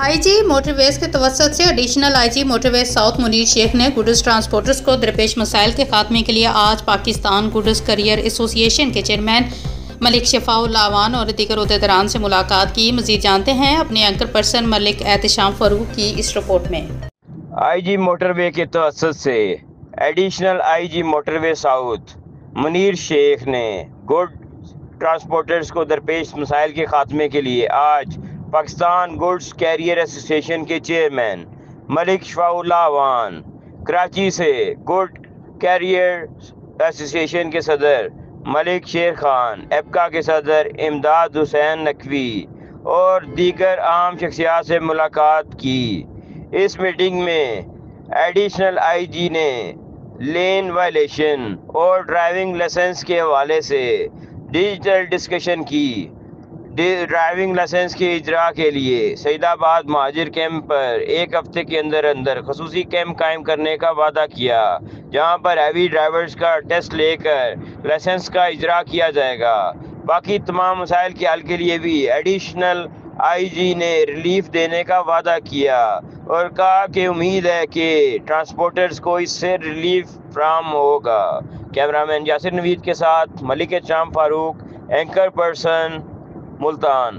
आई जी motorways के तवस्सुत से additional IG motorways south Munir Sheikh ने गुड्स ट्रांसपोर्टर्स को दरपेश मसाइल के खात्मे के लिए आज पाकिस्तान गुड्स करियर एसोसिएशन के चेयरमैन मलिक शफाउल्लाह अवान और दीगर अहदेदारान से मुलाकात की। मजीद जानते हैं अपने एंकर पर्सन मलिक एहतशाम फारूक की इस रिपोर्ट में। IG मोटरवे के तवस्सुत से additional IG motorway south Munir Sheikh ने गुड ट्रांसपोर्टर्स को दरपेश मसाइल के खात्मे के लिए आज पाकिस्तान गुड्स कैरियर एसोसिएशन के चेयरमैन मलिक शफाउल्लाह अवान, कराची से गुड कैरियर एसोसिएशन के सदर मलिक शेर खान, एपका के सदर इमदाद हुसैन नकवी और दीगर आम शख्सियात से मुलाकात की। इस मीटिंग में एडिशनल IG ने लेन वायलेशन और ड्राइविंग लाइसेंस के हवाले से डिजिटल डिस्कशन की। ड्राइविंग लाइसेंस के इजरा के लिए सईदाबाद महाजिर कैंप पर एक हफ्ते के अंदर अंदर खसूसी कैंप कायम करने का वादा किया, जहां पर हैवी ड्राइवर्स का टेस्ट लेकर लाइसेंस का इजरा किया जाएगा। बाकी तमाम मसाइल के हल के लिए भी एडिशनल IG ने रिलीफ देने का वादा किया और कहा कि उम्मीद है कि ट्रांसपोर्टर्स को इससे रिलीफ फराहम होगा। कैमरामैन यासिर नवीद के साथ मलिक एहतशाम फारूक, एंकर पर्सन मुल्तान।